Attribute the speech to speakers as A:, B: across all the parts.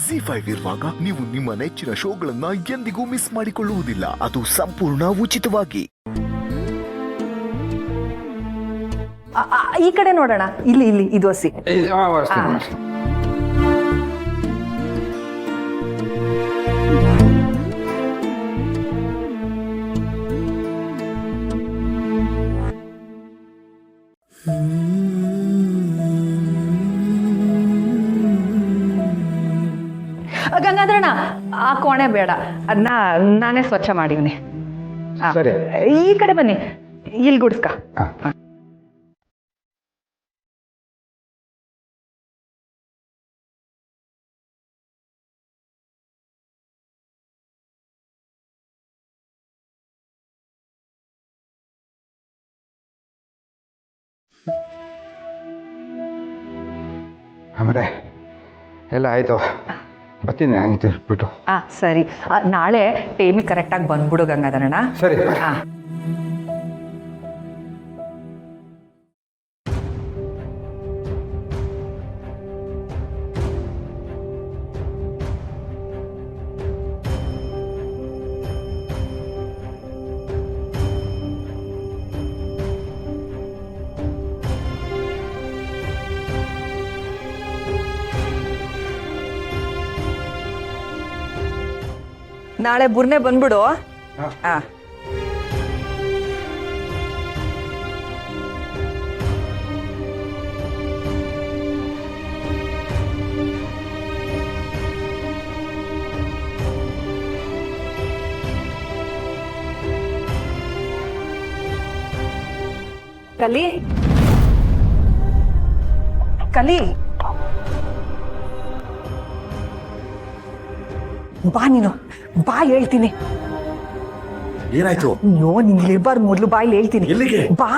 A: ZEE5 ಇರುವಾಗ ನೀವು ನಿಮ್ಮ ನೆಚ್ಚಿನ ಶೋಗಳನ್ನ ಎಂದಿಗೂ ಮಿಸ್ ಮಾಡಿಕೊಳ್ಳುವುದಿಲ್ಲ. ಅದು ಸಂಪೂರ್ಣ ಉಚಿತವಾಗಿ.
B: ಈ ಕಡೆ ನೋಡೋಣ. ಇಲ್ಲಿ ಇಲ್ಲಿ ಇದು ಹಸಿ. ಗಂಗಾಧರಣ್ಣ, ಆ ಕೋಣೆ ಬೇಡ, ಅದನ್ನ ನಾನೇ ಸ್ವಚ್ಛ ಮಾಡಿವ್ನಿ. ಈ ಕಡೆ ಬನ್ನಿ, ಇಲ್ಲಿ ಗುಡ್ಸ್ಕ.
C: ಆಮೇಲೆ ಎಲ್ಲ ಆಯಿತು, ಬರ್ತೀನಿ ಆಯ್ತು ಬಿಟ್ಟು.
B: ಸರಿ, ನಾಳೆ ಟೈಮಿಗೆ ಕರೆಕ್ಟಾಗಿ ಬಂದ್ಬಿಡು ಗಂಗಾಧರಣ್ಣ.
C: ಸರಿ.
B: ನಾಳೆ ಬುರ್ನೆ ಬಂದ್ಬಿಡು. ಕಲಿ ಕಲಿ, ಬಾ ನೀನು, ಬಾ ಹೇಳ್ತೀನಿ.
D: ಏನಾಯ್ತು?
B: ಅಯ್ಯೋ, ನಿಂಗೆ ಇರ್ಬಾರ್ದು, ಮೊದ್ಲು ಬಾಯಲ್ಲಿ ಹೇಳ್ತೀನಿ.
D: ಎಲ್ಲಿಗೆ?
B: ಬಾ.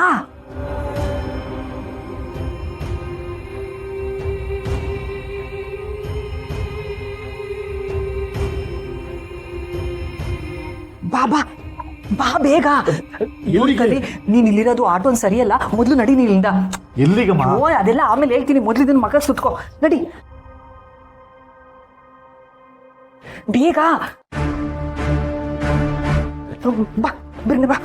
B: ಬಾ ಬಾ ಬಾ ಬೇಗ. ಕಲಿ, ನೀನ್ ಇಲ್ಲಿರೋದು ಆಟೋನ್ ಸರಿಯಲ್ಲ, ಮೊದ್ಲು ನಡಿ ನೀನಿಂದ.
D: ಎಲ್ಲಿಗಮ್ಮ?
B: ಓ, ಅದೆಲ್ಲ ಆಮೇಲೆ ಹೇಳ್ತೀನಿ, ಮೊದ್ಲು ಇದನ್ನ ಮಗ ಸುತ್ಕೋ, ನಡಿ ಬೇಗ. ಬಾ ಬರ್ನೆ ಬಾ.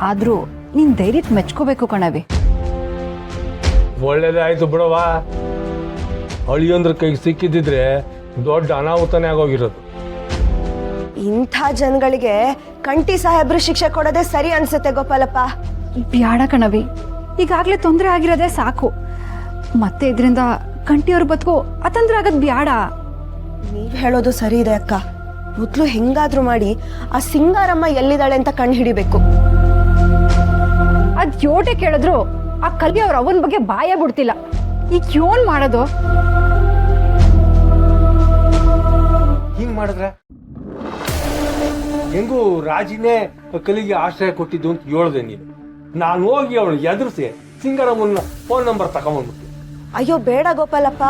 B: ಆದ್ರೂ ನೀನ್ ಧೈರ್ಯಕ್ಕೆ ಮೆಚ್ಕೋಬೇಕು ಕಣವಿ.
E: ಒಳ್ಳೇದೇ ಆಯ್ತು ಬಿಡವ. ಅಳಿಯಂದ್ರ ಕೈಗೆ ಸಿಕ್ಕಿದ್ದಿದ್ರೆ ದೊಡ್ಡ ಅನಾಹುತನೇ ಆಗೋಗಿರೋದು.
F: ಇಂಥ ಜನಗಳಿಗೆ ಕಂಠಿ ಸಾಹೇಬ್ರು ಶಿಕ್ಷೆ ಕೊಡೋದೇ ಸರಿ ಅನ್ಸುತ್ತೆ ಗೋಪಾಲಪ್ಪ.
G: ಬ್ಯಾಡ ಕಣವಿ, ಈಗಾಗ್ಲೇ ತೊಂದರೆ ಆಗಿರೋದೇ ಸಾಕು. ಮತ್ತೆ ಇದರಿಂದ ಕಂಠಿಯವ್ರ ಬದುಕು ಅತಂತ್ರ ಆಗದ್ ಬ್ಯಾಡ.
F: ನೀವ್ ಹೇಳೋದು ಸರಿ ಇದೆ ಅಕ್ಕ. ಮೊದ್ಲು ಹೆಂಗಾದ್ರೂ ಮಾಡಿ ಆ ಸಿಂಗಾರಮ್ಮ ಎಲ್ಲಿದ್ದಾಳೆ ಅಂತ ಕಂಡು ಹಿಡಿಬೇಕು.
G: ಅದ್ ಯೋಟೆ ಕೇಳಿದ್ರು ಆ ಕಲ್ವಿ ಅವ್ರ ಅವನ ಬಗ್ಗೆ ಬಾಯ ಬಿಡ್ತಿಲ್ಲ. ಈಗ ಯೋನ್ ಮಾಡೋದು?
E: ಹಿಂಗ್ ಮಾಡಿದ್ರೆ ಹೆಂಗೂ ರಾಜಿನೇ ಕಲಿಗೆ ಆಶ್ರಯ ಕೊಟ್ಟಿದ್ದು ಅಂತ ಹೇಳ್ದೆ ನೀನು. ನಾನು ಹೋಗಿ ಅವಳು ಎದುರಿಸಿ ಸಿಂಗಾರಮ್ಮನ ಫೋನ್ ನಂಬರ್ ತಗೊಂಡ್ಬಿಟ್ಟು.
F: ಅಯ್ಯೋ ಬೇಡ ಗೋಪಾಲಪ್ಪ.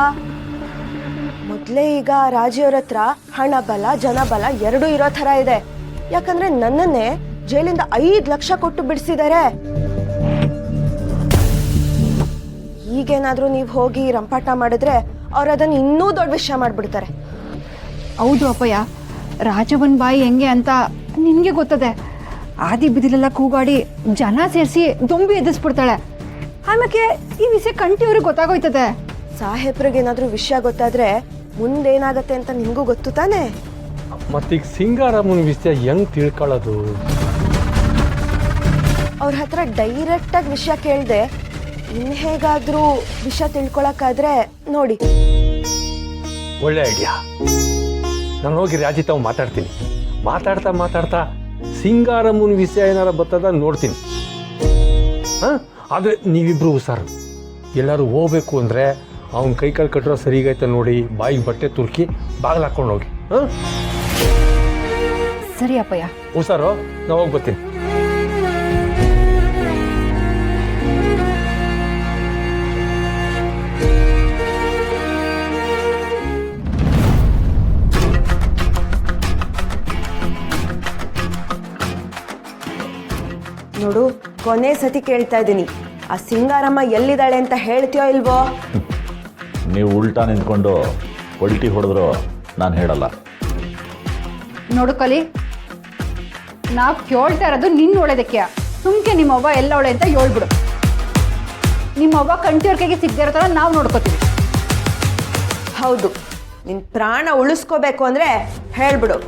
F: ಮೊದ್ಲೇ ಈಗ ರಾಜಿಯವ್ರ ಹತ್ರ ಹಣ ಬಲ ಜನ ಬಲ ಎರಡೂ ಇರೋ ತರ ಇದೆ. ಯಾಕಂದ್ರೆ ನನ್ನನ್ನೇ ಜೈಲಿಂದ 5 ಲಕ್ಷ ಕೊಟ್ಟು ಬಿಡಿಸಿದ್ದಾರೆ. ಈಗೇನಾದ್ರೂ ನೀವು ಹೋಗಿ ರಂಪಾಟ ಮಾಡಿದ್ರೆ ಅವ್ರು ಅದನ್ನ ಇನ್ನೂ ದೊಡ್ಡ ವಿಷಯ ಮಾಡ್ಬಿಡ್ತಾರೆ.
G: ಹೌದು ಅಪ್ಪಯ್ಯ, ರಾಜವನ್ ಬಾಯಿ ಹೆಂಗೆ ಅಂತ ನಿನಗೆ ಗೊತ್ತದೆ. ಆದಿ ಬಿದಿಲೆಲ್ಲ ಕೂಗಾಡಿ ಜನ ಸೇರಿಸಿ ದೊಂಬಿ ಎದುರಿಸ್ಬಿಡ್ತಾಳೆ. ಆಮೇಲೆ ಈ ವಿಷಯ ಕಂಟಿಯವ್ರಿಗೆ ಗೊತ್ತಾಗೋಯ್ತದೆ.
F: ಸಾಹೇಬ್ರಿಗೇನಾದ್ರೂ ವಿಷಯ ಗೊತ್ತಾದ್ರೆ ಮುಂದೇನಾಗತ್ತೆ ಅಂತ ನಿಮಗೂ ಗೊತ್ತು ತಾನೇ?
E: ಮತ್ತೀಗ ಸಿಂಗಾರಮ್ಮನ ವಿಷಯ ಹೆಂಗ್ ತಿಳ್ಕೊಳ್ಳೋದು?
F: ಅವ್ರ ಹತ್ರ ಡೈರೆಕ್ಟಾಗಿ ವಿಷಯ ಕೇಳ್ದೆ ಇನ್ ಹೇಗಾದ್ರೂ ವಿಷಯ ತಿಳ್ಕೊಳಕ್ಕಾದ್ರೆ ನೋಡಿ.
E: ಒಳ್ಳೆ ಐಡಿಯಾ. ನಾನು ಹೋಗಿ ರಾಜಿ ತಾವು ಮಾತಾಡ್ತೀನಿ. ಮಾತಾಡ್ತಾ ಸಿಂಗಾರಮ್ಮನ ವಿಷಯ ಏನಾರ ಬರ್ತದ ನೋಡ್ತೀನಿ. ಆದರೆ ನೀವಿಬ್ರು ಹುಷಾರು. ಎಲ್ಲರೂ ಹೋಗ್ಬೇಕು ಅಂದರೆ ಅವ್ನ ಕೈ ಕಾಲು ಕಟ್ಟಿರೋ ಸರಿಗೈತೆ ನೋಡಿ, ಬಾಯಿಗೆ ಬಟ್ಟೆ ತುರ್ಕಿ ಬಾಗಿಲು ಹಾಕೊಂಡು ಹೋಗಿ.
G: ಸರಿ ಅಪ್ಪಯ್ಯ.
E: ಹುಷಾರು, ನಾವು ಹೋಗಿ ಬರ್ತೀನಿ.
F: ನೋಡು, ಕೊನೆ ಸತಿ ಕೇಳ್ತಾ ಇದ್ದೀನಿ, ಆ ಸಿಂಗಾರಮ್ಮ ಎಲ್ಲಿದ್ದಾಳೆ ಅಂತ ಹೇಳ್ತೀಯೋ ಇಲ್ವೋ?
D: ನೀವು ಉಲ್ಟಾ ನಿಂತ್ಕೊಂಡು ಒಲ್ಟಿ ಹೊಡೆದ್ರು ನಾನು ಹೇಳಲ್ಲ.
G: ನೋಡು ಕಲಿ, ನಾವು ಕೇಳ್ತಾ ಇರೋದು ನಿನ್ನ ಒಳ್ಳೇದಕ್ಕೆ. ಸುಮ್ಕೆ ನಿಮ್ಮವ್ವ ಎಲ್ಲ ಒಳ್ಳೆ ಅಂತ ಹೇಳ್ಬಿಡು. ನಿಮ್ಮವ್ವ ಕಂಟಿಯವ್ರ ಕೈಗೆ ಸಿಗದೆ ಇರೋ ಥರ ನಾವು ನೋಡ್ಕೋತೀವಿ.
F: ಹೌದು, ನಿನ್ ಪ್ರಾಣ ಉಳಿಸ್ಕೋಬೇಕು ಅಂದ್ರೆ ಹೇಳ್ಬಿಡು.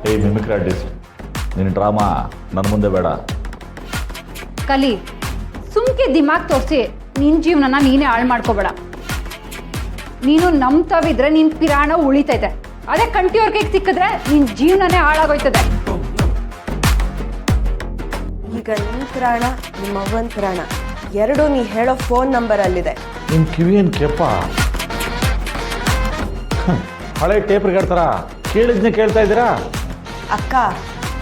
D: ಏಯ್ ಮಿಮಿಕ್ರಿ ಆರ್ಟಿಸ್ಟ್, ನಿನ್ನ ಡ್ರಾಮಾ ನನ್ನ ಮುಂದೆ ಬೇಡ.
G: ಕಲಿ, ಸುಮ್ಕೆ ದಿಮಾಗ್ ತೋರಿಸಿ ನಿನ್ನ ಜೀವನನ ನೀನೇ ಹಾಳು ಮಾಡ್ಕೋಬೇಡ. ನೀನು ನಂಬ್ತಾವಿದ್ರೆ ನಿನ್ನ ಪಿರಾಣ ಉಳಿತೈತೆ. ಅದೇ ಕಂಟಿಯವ್ರ ಕೈಗೆ ಸಿಕ್ಕಿದ್ರೆ ನಿನ್ನ ಜೀವನನೇ ಹಾಳಾಗೋಯ್ತದೆ.
F: ಈಗ ನಿನ್ ಪ್ರಾಣ, ನಿಮ್ಮವ್ವನ ಪ್ರಾಣ ಎರಡು ನೀ ಹೇಳೋ ಫೋನ್ ನಂಬರ್ ಅಲ್ಲಿದೆ.
D: ನಿಮ್ಮ ಕಿವಿಯೇನು ಕೆಪ್ಪ? ಹಳೆ ಟೇಪ್ ರಿಕಾರ್ಡ್ ಥರ ಕೇಳಿದ್ನೆ ಕೇಳ್ತಾ ಇದ್ದೀರಾ?
F: ಅಕ್ಕ,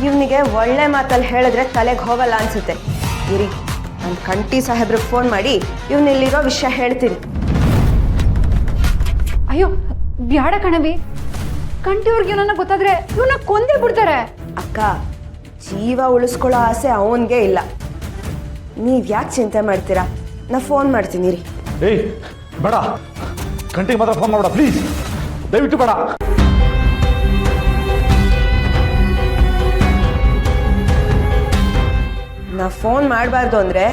F: ಇವನಿಗೆ ಒಳ್ಳೆ ಮಾತಲ್ಲಿ ಹೇಳಿದ್ರೆ ತಲೆಗೆ ಹೋಗಲ್ಲ ಅನ್ಸುತ್ತೆ. ಇರಿ, ನಾನು ಕಂಟಿ ಸಾಹೇಬ್ರಿಗೆ ಫೋನ್ ಮಾಡಿ ಇವನಿಲ್ಲಿರೋ ವಿಷಯ ಹೇಳ್ತೀನಿ.
G: ಅಯ್ಯೋ ಬ್ಯಾಡ ಕಣವಿ, ಕಂಟಿಯವ್ರಿಗೆ ಇವನನ್ನ ಗೊತ್ತಾದ್ರೆ ಇವನ್ನ ಕೊಂದೇ ಬಿಡ್ತಾರೆ.
F: ಅಕ್ಕ, ಜೀವ ಉಳಿಸ್ಕೊಳ್ಳೋ ಆಸೆ ಅವನಿಗೆ ಇಲ್ಲ. ನೀವು ಯಾಕೆ ಚಿಂತೆ ಮಾಡ್ತೀರಾ? ನಾ ಫೋನ್ ಮಾಡ್ತೀನಿ ರೀ.
D: ಏಯ್ ಬೇಡ, ಗಂಟೆಗೆ ಮಾತ್ರ ಫೋನ್ ಮಾಡಬೇಡ ಪ್ಲೀಸ್, ದಯವಿಟ್ಟು ಬೇಡ.
F: ನಾ ಫೋನ್ ಮಾಡಬಾರ್ದು ಅಂದರೆ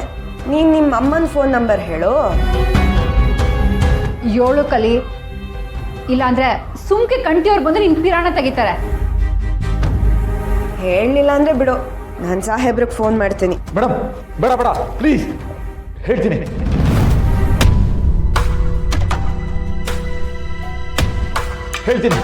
F: ನೀನು ನಿಮ್ಮ ಅಮ್ಮನ ಫೋನ್ ನಂಬರ್ ಹೇಳು.
G: 7 ಕಲಿ, ಇಲ್ಲಾಂದ್ರೆ ಸುಮ್ಕೆ ಕಂಟಿಯವ್ರು ಬಂದು ನಿನ್ನ ಪಿರಾಣ ತೆಗಿತಾರೆ.
F: ಹೇಳಲಿಲ್ಲ ಅಂದರೆ ಬಿಡು, ನಾನು ಸಾಹೇಬ್ರಿಗೆ ಫೋನ್ ಮಾಡ್ತೀನಿ.
D: ಮೇಡಮ್ ಬೇಡ ಬೇಡ ಪ್ಲೀಸ್, ಹೇಳ್ತೀನಿ. ಹೇಳ್ತೀನಿ.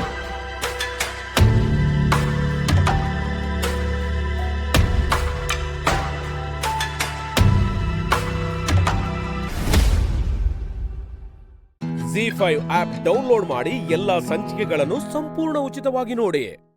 H: ZEE5 ಆಪ್ ಡೌನ್ಲೋಡ್ ಮಾಡಿ ಎಲ್ಲಾ ಸಂಚಿಕೆಗಳನ್ನು ಸಂಪೂರ್ಣ ಉಚಿತವಾಗಿ ನೋಡಿ.